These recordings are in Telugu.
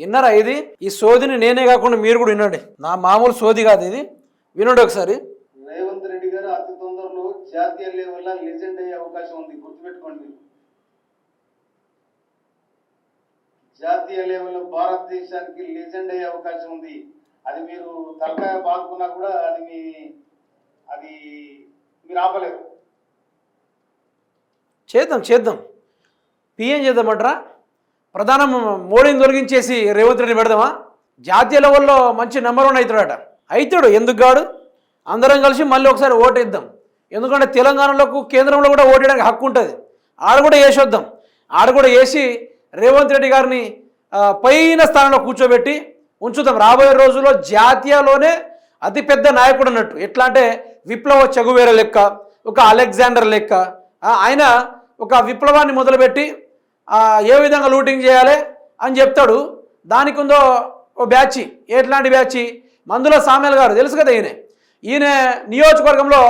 విన్నారా ఇది? ఈ సోదిని నేనే కాకుండా మీరు కూడా వినండి. నా మామూలు సోది కాదు ఇది, వినండి ఒకసారి. రేవంత్ రెడ్డి గారు అతి తొందరలో జాతీయ లెవెల్లో లెజెండ్ అయ్యే అవకాశం ఉంది, గుర్తుపెట్టుకోండి మీరు. జాతీయ లెవెల్లో భారతదేశానికి లెజెండ్ అయ్యే అవకాశం ఉంది. అది మీరు తలకాయ బాదుకున్నా కూడా అది మీరు ఆపలేరు. చేద్దాం పిఎం చేద్దామంటారా? ప్రధాన మోడీని తొలగించేసి రేవంత్ రెడ్డి పెడదామా? జాతీయ లెవెల్లో మంచి నెంబర్ 1 అవుతాడు. ఎందుకు కాడు? అందరం కలిసి మళ్ళీ ఒకసారి ఓటేద్దాం. ఎందుకంటే తెలంగాణలోకి కేంద్రంలో కూడా ఓటేయడానికి హక్కు ఉంటుంది. ఆడ కూడా వేసొద్దాం. ఆడ కూడా వేసి రేవంత్ రెడ్డి గారిని పైన స్థానంలో కూర్చోబెట్టి ఉంచుతాం. రాబోయే రోజుల్లో జాతీయలోనే అతిపెద్ద నాయకుడు అన్నట్టు. ఎట్లా అంటే విప్లవ చెగువేర లెక్క, ఒక అలెగ్జాండర్ లెక్క ఆయన ఒక విప్లవాన్ని మొదలుపెట్టి ఏ విధంగా లూటింగ్ చేయాలి అని చెప్తాడు. దానికి ఉందో ఓ బ్యాచ్. ఎట్లాంటి బ్యాచ్? మందుల సామ్యాల్ గారు తెలుసు కదా. ఈయన నియోజకవర్గంలో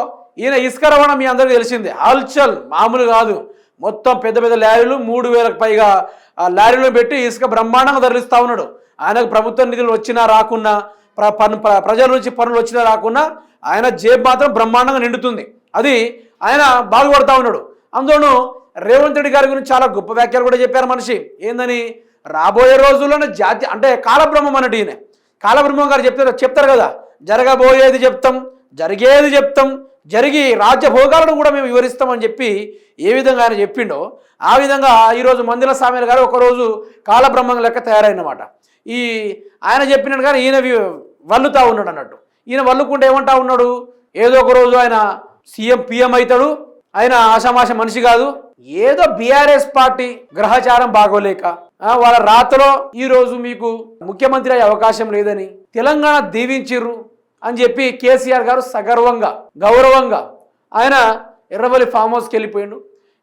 ఈయన ఇసుక రవాణా మీ అందరికీ తెలిసిందే. హల్చల్ మామూలు కాదు. మొత్తం పెద్ద పెద్ద లారీలు 3000కు పైగా లారీలు పెట్టి ఇసుక బ్రహ్మాండంగా తరలిస్తూ ఉన్నాడు. ఆయనకు ప్రభుత్వ నిధులు వచ్చినా రాకున్నా, ప్రజల నుంచి పనులు వచ్చినా రాకున్నా ఆయన జేబు మాత్రం బ్రహ్మాండంగా నిండుతుంది. అది ఆయన బాగుపడతా ఉన్నాడు. అందులోనూ రేవంత్ రెడ్డి గారి గురించి చాలా గొప్ప వ్యాఖ్యలు కూడా చెప్పారు మనిషి. ఏందని? రాబోయే రోజుల్లోనే జాతీయ అంటే కాలబ్రహ్మం అన్నట్టు ఈయన. కాలబ్రహ్మం గారు చెప్తారు కదా, జరగబోయేది చెప్తాం, జరిగేది చెప్తాం, జరిగి రాజ్యభోగాలను కూడా మేము వివరిస్తామని చెప్పి ఏ విధంగా ఆయన చెప్పిండో ఆ విధంగా ఈరోజు మందుల సామ్యాల్ గారు ఒకరోజు కాలబ్రహ్మం లెక్క తయారైనమాట. ఆయన చెప్పినట్టుగానే ఈయన వల్లుతా ఉన్నాడు అన్నట్టు. ఈయన వల్లుకుంటే ఏమంటా ఉన్నాడు? ఏదో ఒక రోజు ఆయన సీఎం పిఎం అవుతాడు. ఆయన ఆషామాష మనిషి కాదు. ఏదో బీఆర్ఎస్ పార్టీ గ్రహచారం బాగోలేక వాళ్ళ రాతలో ఈరోజు మీకు ముఖ్యమంత్రి అయ్యే అవకాశం లేదని తెలంగాణ దీవించిర్రు అని చెప్పి కేసీఆర్ గారు సగర్వంగా గౌరవంగా ఆయన ఎర్రవల్లి ఫామ్ హౌస్కి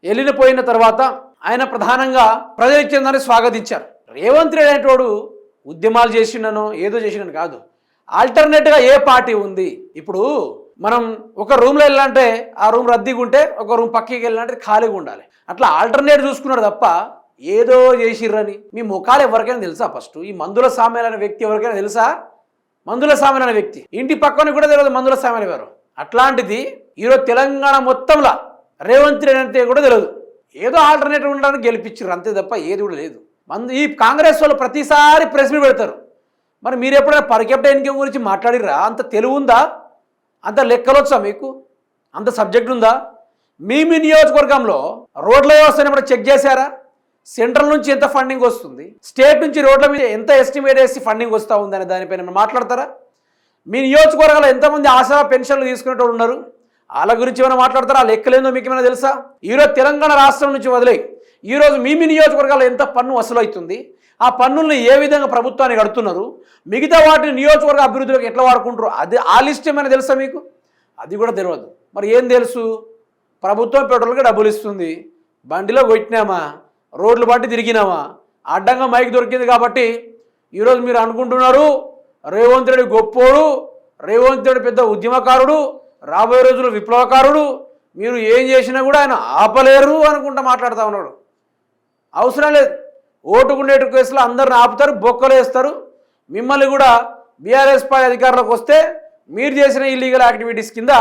వెళ్ళిపోయిన తర్వాత ఆయన ప్రధానంగా ప్రజలు ఇచ్చిందని స్వాగతించారు. రేవంత్ రెడ్డి అనేటోడు ఉద్యమాలు చేసిండనో ఏదో చేసిండను కాదు. ఆల్టర్నేట్గా ఏ పార్టీ ఉంది? ఇప్పుడు మనం ఒక రూమ్లో వెళ్ళాలంటే ఆ రూమ్ రద్దీగా ఉంటే ఒక రూమ్ పక్కకి వెళ్ళాలంటే ఖాళీగా ఉండాలి. అట్లా ఆల్టర్నేట్ చూసుకున్నాడు తప్ప ఏదో చేసిర్రని మీ ముఖాలు ఎవరికైనా తెలుసా? ఫస్ట్ ఈ మందుల సామ్యాల్ అనే వ్యక్తి ఎవరికైనా తెలుసా? మందుల సామ్యాల్ అనే వ్యక్తి ఇంటి పక్కన కూడా తెలియదు మందుల సామ్యాల్ గారు. అట్లాంటిది ఈరోజు తెలంగాణ మొత్తంలో రేవంత్ రెడ్డి అంటే కూడా తెలియదు. ఏదో ఆల్టర్నేటివ్ ఉండడానికి గెలిపించారు అంతే తప్ప ఏది కూడా లేదు. ఈ కాంగ్రెస్ వాళ్ళు ప్రతిసారి ప్రెస్ మీట్ పెడతారు. మరి మీరు ఎప్పుడైనా పర్కెప్ట్ ఎన్నిక గురించి మాట్లాడిరా? అంత తెలివి ఉందా? అంత లెక్కలొచ్చా మీకు? అంత సబ్జెక్ట్ ఉందా? మీ నియోజకవర్గంలో రోడ్ల వ్యవస్థను ఎప్పుడు చెక్ చేశారా? సెంట్రల్ నుంచి ఎంత ఫండింగ్ వస్తుంది, స్టేట్ నుంచి రోడ్ల మీద ఎంత ఎస్టిమేట్ వేసి ఫండింగ్ వస్తూ ఉందని దానిపైన మాట్లాడతారా? మీ నియోజకవర్గంలో ఎంతమంది ఆశా పెన్షన్లు తీసుకునేటోళ్ళు ఉన్నారు? వాళ్ళ గురించి ఏమైనా మాట్లాడతారా? ఆ లెక్కలేందో మీకు ఏమైనా తెలుసా? ఈరోజు తెలంగాణ రాష్ట్రం నుంచి వదిలే ఈరోజు మీ నియోజకవర్గాల్లో ఎంత పన్ను వసూలు అవుతుంది, ఆ పన్నుల్ని ఏ విధంగా ప్రభుత్వాన్ని కడుతున్నారు, మిగతా వాటిని నియోజకవర్గ అభివృద్ధిలోకి ఎట్లా వాడుకుంటారు, అది ఆ లిస్ట్ ఏమైనా తెలుసా మీకు? అది కూడా తెలియదు. మరి ఏం తెలుసు? ప్రభుత్వం పెట్రోల్కి డబ్బులు ఇస్తుంది, బండిలో కొట్టినామా, రోడ్లు బట్టి తిరిగినామా, అడ్డంగా మైక్ దొరికింది కాబట్టి ఈరోజు మీరు అనుకుంటున్నారు రేవంత్ రెడ్డి గొప్పోడు, రేవంత్ రెడ్డి పెద్ద ఉద్యమకారుడు, రాబోయే రోజుల్లో విప్లవకారుడు, మీరు ఏం చేసినా కూడా ఆయన ఆపలేరు అనుకుంటా మాట్లాడుతూ ఉన్నాడు. అవసరం లేదు. ఓటుకుండేటు కేసులో అందరిని ఆపుతారు, బొక్కలు వేస్తారు. మిమ్మల్ని కూడా బీఆర్ఎస్ పార్టీ అధికారంలోకి వస్తే మీరు చేసిన ఇల్లీగల్ యాక్టివిటీస్ కింద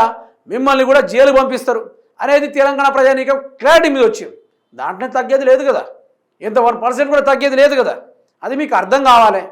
మిమ్మల్ని కూడా జైలు పంపిస్తారు అనేది తెలంగాణ ప్రజానీకం క్లారిటీ మీద వచ్చింది. దాంట్లో తగ్గేది లేదు కదా, ఎంత 1% కూడా తగ్గేది లేదు కదా. అది మీకు అర్థం కావాలి.